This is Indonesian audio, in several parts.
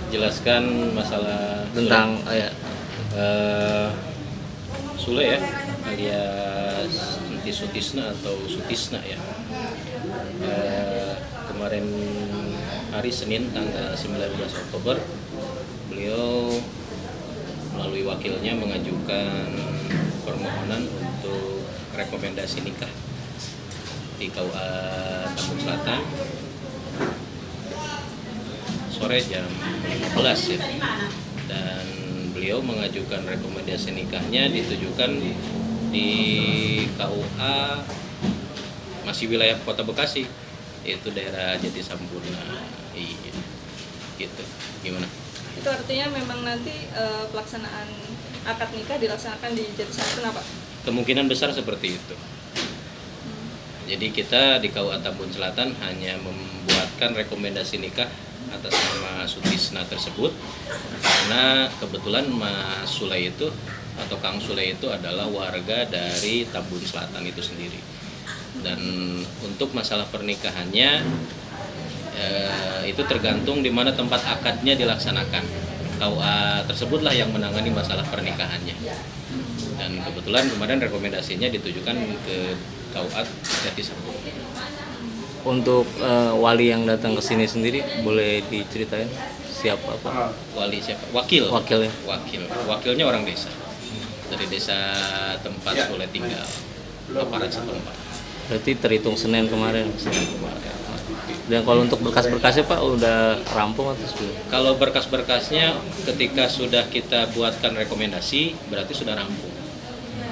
jelaskan masalah tentang Sule ya, alias Enti Sutisna atau Sutisna ya. Kemarin hari Senin tanggal 19 Oktober beliau melalui wakilnya mengajukan permohonan untuk rekomendasi nikah di KUA Tambun Selatan sore jam 15 ya. Dan beliau mengajukan rekomendasi nikahnya ditujukan di KUA masih wilayah Kota Bekasi, yaitu daerah Jati Sampurna. Iya. Gitu. Gimana? Itu artinya memang nanti pelaksanaan akad nikah dilaksanakan di Jati Sampurna, Pak? Kemungkinan besar seperti itu. Jadi kita di KUA Tambun Selatan hanya membuatkan rekomendasi nikah atas nama Sutisna tersebut karena kebetulan Mas Sule itu atau Kang Sule itu adalah warga dari Tambun Selatan itu sendiri. Dan untuk masalah pernikahannya itu tergantung di mana tempat akadnya dilaksanakan. KUA tersebutlah yang menangani masalah pernikahannya. Dan kebetulan kemarin rekomendasinya ditujukan ke KUA Jati Sampurna. untuk wali yang datang ke sini sendiri boleh diceritain siapa Pak? Wali siapa? Wakilnya. Wakilnya orang desa. Dari desa tempat Sule tinggal. Aparat setempat. Berarti terhitung Senin kemarin. Dan kalau untuk berkas-berkasnya Pak udah rampung atau belum? Kalau berkas-berkasnya ketika sudah kita buatkan rekomendasi berarti sudah rampung.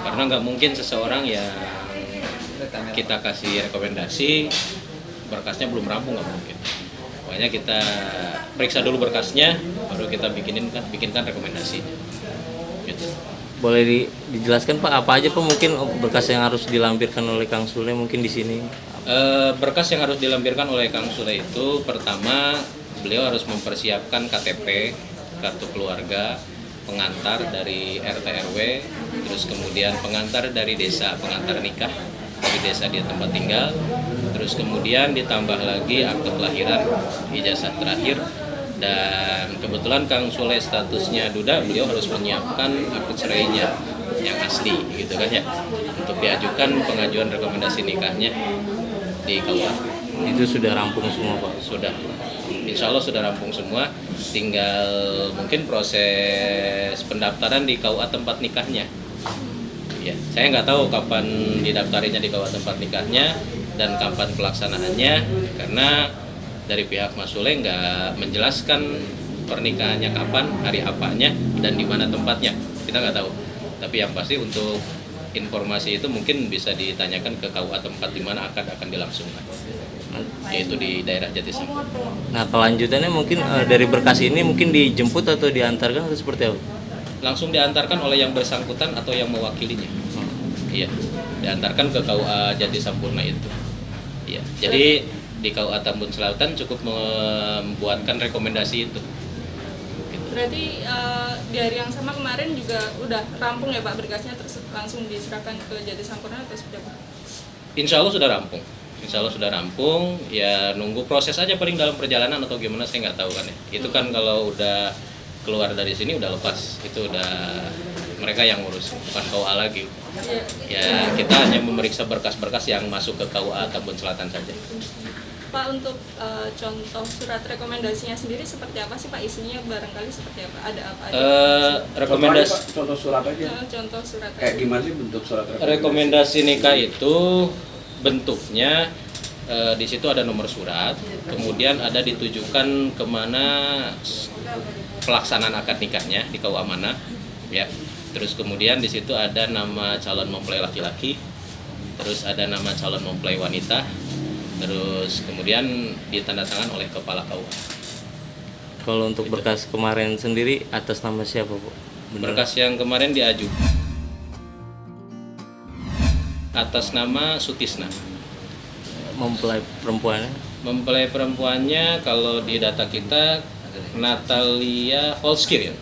Karena nggak mungkin seseorang yang kita kasih rekomendasi berkasnya belum rampung, nggak mungkin. Makanya kita periksa dulu berkasnya baru kita bikinkan rekomendasi. Gitu. Boleh dijelaskan Pak apa aja Pak mungkin berkas yang harus dilampirkan oleh Kang Sule mungkin di sini? Berkas yang harus dilampirkan oleh Kang Sule itu pertama beliau harus mempersiapkan KTP, kartu keluarga, pengantar dari RT RW, terus kemudian pengantar dari desa, pengantar nikah dari desa dia tempat tinggal, terus kemudian ditambah lagi akte kelahiran, ijazah terakhir. Dan kebetulan Kang Sule statusnya duda, beliau harus menyiapkan akte cerainya yang asli gitu kan ya, untuk diajukan pengajuan rekomendasi nikahnya di KUA. Itu sudah rampung semua Pak? Sudah, insya Allah sudah rampung semua, tinggal mungkin proses pendaftaran di KUA tempat nikahnya. Ya, saya nggak tahu kapan didaftarinya di KUA tempat nikahnya dan kapan pelaksanaannya, karena dari pihak Mas Sule nggak menjelaskan pernikahannya kapan, hari apanya, dan di mana tempatnya. Kita nggak tahu. Tapi yang pasti untuk informasi itu mungkin bisa ditanyakan ke KUA tempat di mana akad akan dilangsungkan, yaitu di daerah Jati Sampurna. Nah kelanjutannya mungkin dari berkas ini mungkin dijemput atau diantarkan atau seperti apa? Langsung diantarkan oleh yang bersangkutan atau yang mewakilinya. Iya, diantarkan ke KUA Jati Sampurna itu. Iya, jadi di KUA Tambun Selatan cukup membuatkan rekomendasi itu. Berarti di hari yang sama kemarin juga udah rampung ya Pak berkasnya, terus langsung diserahkan ke Jati Sampurna atau sudah Pak? Insya Allah sudah rampung. Insya Allah sudah rampung. Ya nunggu proses aja paling dalam perjalanan atau gimana saya nggak tahu kan ya. Itu kan kalau udah keluar dari sini udah lepas, itu udah mereka yang ngurus, bukan KUA lagi. Ya kita hanya memeriksa berkas-berkas yang masuk ke KUA Tambun Selatan saja. Pak, untuk contoh surat rekomendasinya sendiri seperti apa sih Pak, isinya barangkali seperti apa, ada apa aja? Rekomendasi Contoh surat aja. Contoh surat Kayak gimana sih bentuk surat rekomendasi nikah itu bentuknya di situ ada nomor surat, kemudian ada ditujukan kemana pelaksanaan akad nikahnya di KUA mana, ya. Terus kemudian di situ ada nama calon mempelai laki-laki, terus ada nama calon mempelai wanita, terus kemudian ditandatangan oleh kepala KUA. Kalau untuk berkas kemarin sendiri atas nama siapa Bu? Berkas yang kemarin diajukan atas nama Sutisna. Mempelai perempuannya? Mempelai perempuannya kalau di data kita Natalia Holskir ya,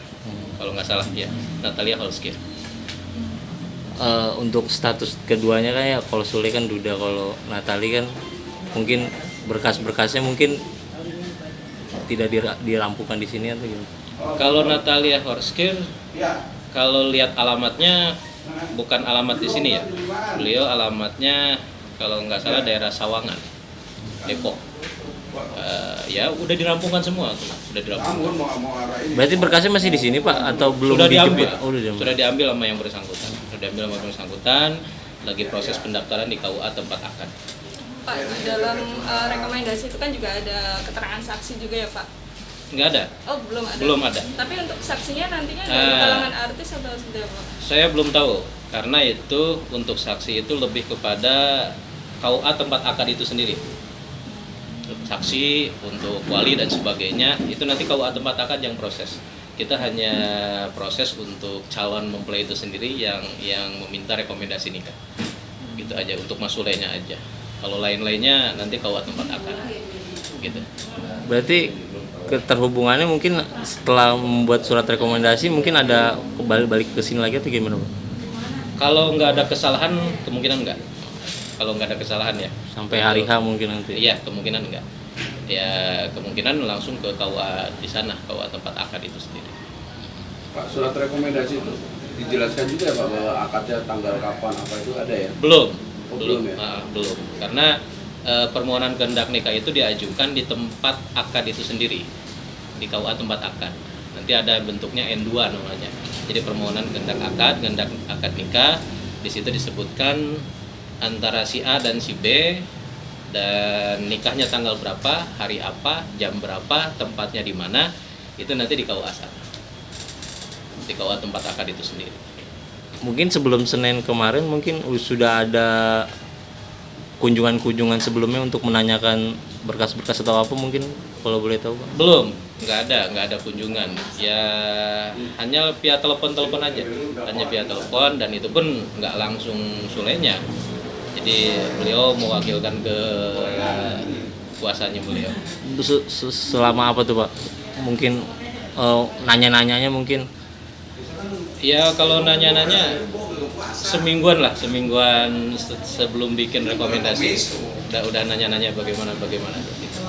kalau nggak salah ya, Natalia Holskir. Untuk status keduanya kan ya, kalau Sule kan duda, kalau Natali kan mungkin berkas-berkasnya mungkin tidak dirampungkan di sini atau gimana? Kalau Natalia Horskir, kalau lihat alamatnya bukan alamat di sini ya. Beliau alamatnya kalau nggak salah daerah Sawangan, Depok. Ya udah dirampungkan semua tuh, sudah dirampungkan. Berarti berkasnya masih di sini Pak atau belum Sudah dijemput? diambil, Oh, udah diambil. sudah diambil sama yang bersangkutan. Sudah diambil sama yang bersangkutan. Lagi proses pendaftaran di KUA tempat akad. Pak, dalam rekomendasi itu kan juga ada keterangan saksi juga ya Pak? Nggak ada. Oh, belum ada. Belum ada. Tapi untuk saksinya nantinya dari kalangan artis atau seperti apa? Saya belum tahu karena itu untuk saksi itu lebih kepada KUA tempat akad itu sendiri. Saksi untuk wali dan sebagainya itu nanti KUA tempat akad yang proses. Kita hanya proses untuk calon mempelai itu sendiri yang meminta rekomendasi nikah. Gitu aja untuk masulahnya aja. Kalau lain-lainnya nanti KUA tempat akad. Gitu. Berarti keterhubungannya mungkin setelah membuat surat rekomendasi mungkin ada balik ke sini lagi atau gimana Pak? Kalau nggak ada kesalahan kemungkinan nggak. Kalau nggak ada kesalahan ya. Sampai hari H mungkin nanti. Iya, kemungkinan enggak. Ya, kemungkinan langsung ke KUA di sana, KUA tempat akad itu sendiri. Pak, surat rekomendasi itu dijelaskan juga ya Pak bahwa akadnya tanggal kapan apa itu ada ya? Belum. Oh, belum ya? Belum. Karena permohonan kehendak nikah itu diajukan di tempat akad itu sendiri. Di KUA tempat akad. Nanti ada bentuknya N2 namanya. Jadi permohonan kehendak akad nikah, di situ disebutkan antara si A dan si B dan nikahnya tanggal berapa, hari apa, jam berapa, tempatnya di mana, itu nanti di KUA sana. Di KUA tempat akad itu sendiri. Mungkin sebelum Senin kemarin mungkin sudah ada kunjungan-kunjungan sebelumnya untuk menanyakan berkas-berkas atau apa mungkin kalau boleh tahu Pak? Belum, nggak ada kunjungan. Ya hanya via telepon aja, hanya via telepon dan itu pun nggak langsung sulenya. Jadi beliau mewakilkan ke kuasanya beliau. Selama apa tuh Pak? Mungkin nanya-nanyanya mungkin? Ya kalau nanya-nanya semingguan sebelum bikin rekomendasi. Udah nanya-nanya bagaimana gitu.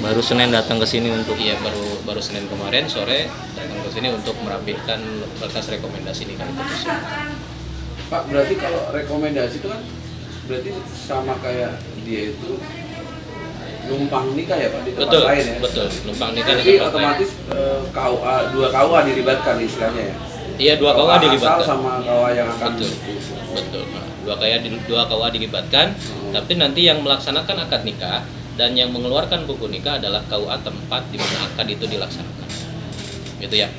Baru Senin datang ke sini untuk? Iya baru Senin kemarin sore datang ke sini untuk merapikan berkas rekomendasi nikah itu. Pak, berarti kalau rekomendasi itu kan berarti sama kayak dia itu numpang nikah ya Pak di tempat lain ya? Betul, numpang nikah jadi di tempat otomatis KUA, dua KUA dilibatkan istilahnya ya? Iya, dua KUA dilibatkan. Asal sama KUA yang akan betul. Nah, dua KUA dilibatkan, tapi nanti yang melaksanakan akad nikah dan yang mengeluarkan buku nikah adalah KUA tempat di mana akad itu dilaksanakan. Gitu ya.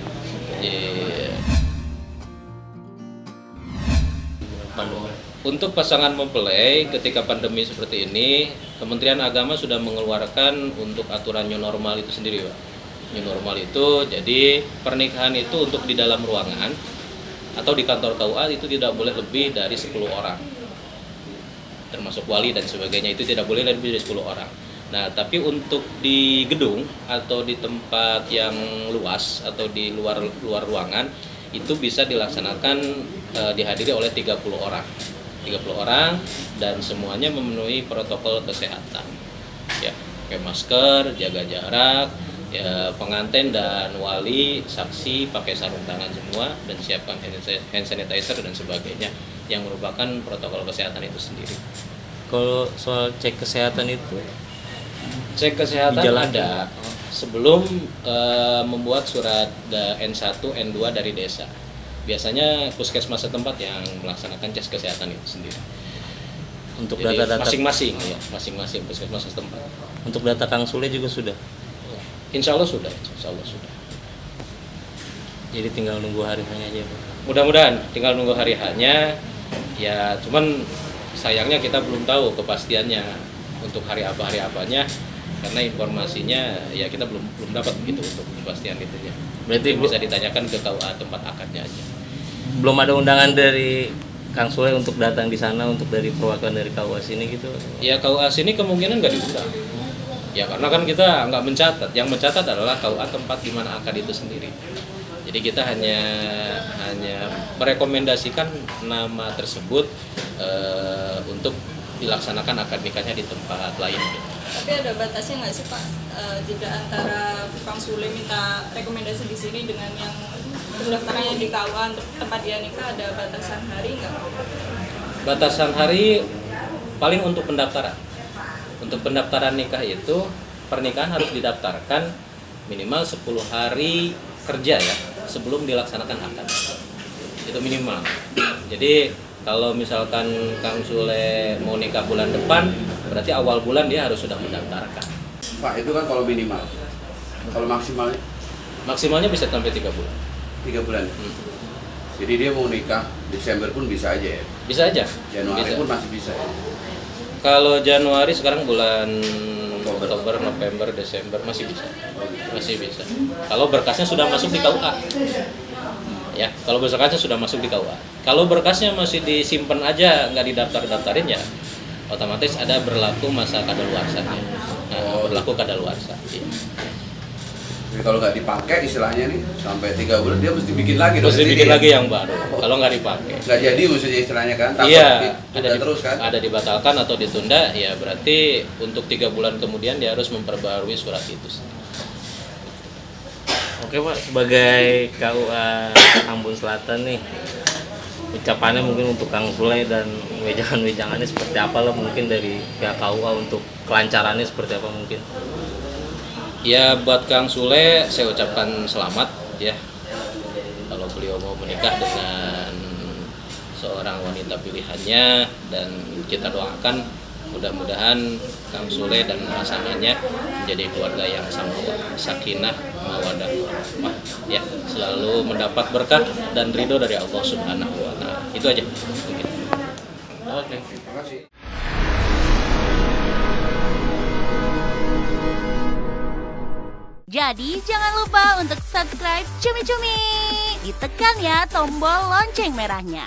Untuk pasangan mempelai ketika pandemi seperti ini, Kementerian Agama sudah mengeluarkan untuk aturan new normal itu sendiri, Pak. New normal itu jadi pernikahan itu untuk di dalam ruangan atau di kantor KUA itu tidak boleh lebih dari 10 orang. Termasuk wali dan sebagainya itu tidak boleh lebih dari 10 orang. Nah, tapi untuk di gedung atau di tempat yang luas atau di luar ruangan itu bisa dilaksanakan dihadiri oleh 30 orang. 30 orang dan semuanya memenuhi protokol kesehatan. Ya, pakai masker, jaga jarak, ya, pengantin dan wali, saksi pakai sarung tangan semua dan siapkan hand sanitizer dan sebagainya yang merupakan protokol kesehatan itu sendiri. Kalau soal cek kesehatan itu? Cek kesehatan ada sebelum membuat surat N1, N2 dari desa. Biasanya puskesmas setempat yang melaksanakan cek kesehatan itu sendiri. Untuk jadi data-data masing-masing puskesmas setempat. Untuk data Kang Sule juga sudah? Insya Allah sudah. Jadi tinggal nunggu hari hanya aja Pak? Mudah-mudahan tinggal nunggu hari hanya. Ya cuman sayangnya kita belum tahu kepastiannya untuk hari apanya karena informasinya ya kita belum dapat gitu untuk kepastian itunya. Berarti bisa ditanyakan ke KUA tempat akadnya aja. Belum ada undangan dari Kang Sule untuk datang di sana untuk dari perwakilan dari KUA sini gitu? Ya KUA sini kemungkinan nggak diundang. Ya karena kan kita nggak mencatat. Yang mencatat adalah KUA tempat di mana akad itu sendiri. Jadi kita hanya merekomendasikan nama tersebut untuk dilaksanakan akad nikahnya di tempat lain gitu. Tapi ada batasnya nggak sih Pak, jeda antara Kang Sule minta rekomendasi di sini dengan yang pendaftarannya di KUA untuk tempat dia nikah, ada batasan hari nggak? Batasan hari paling untuk pendaftaran. Untuk pendaftaran nikah itu pernikahan harus didaftarkan minimal 10 hari kerja ya sebelum dilaksanakan akad. Itu minimal. Jadi kalau misalkan Kang Sule mau nikah bulan depan, berarti awal bulan dia harus sudah mendaftarkan. Pak, itu kan kalau minimal. Kalau maksimalnya Maksimalnya bisa sampai 3 bulan. 3 bulan. Jadi dia mau nikah Desember pun bisa aja ya. Bisa aja. Januari Bisa. pun masih bisa ya. Kalau Januari sekarang bulan Oktober. Oktober, November, Desember masih bisa. Masih bisa. Kalau berkasnya sudah masuk di KUA. Ya, kalau berkasnya sudah masuk di KUA. Kalau berkasnya masih disimpan aja, nggak didaftarin ya, otomatis ada berlaku masa kadaluarsa. Berlaku kadaluarsa. Iya. Jadi kalau nggak dipakai istilahnya nih sampai 3 bulan dia mesti bikin lagi dong. Terus Jadi dibikin dia lagi yang baru. Kalau nggak dipakai. nggak jadi maksudnya istilahnya kan. Takut Iya, ditunda terus kan. ada dibatalkan atau ditunda, ya berarti untuk 3 bulan kemudian dia harus memperbarui surat itu. Oke Pak, sebagai KUA Ambon Selatan nih, ucapannya mungkin untuk Kang Sule dan wejangan-wejangannya seperti apa lah mungkin dari pihak KUA untuk kelancarannya seperti apa mungkin? Ya buat Kang Sule saya ucapkan selamat ya. Kalau beliau mau menikah dengan seorang wanita pilihannya, dan kita doakan mudah-mudahan Kang Sule dan pasangannya menjadi keluarga yang sakinah, mawaddah warahmah ya, selalu mendapat berkah dan ridho dari Allah Subhanahu wa taala. Itu aja. Mungkin. Oke. Terima kasih. Jadi jangan lupa untuk subscribe Cumi Cumi. Ditekan ya tombol lonceng merahnya.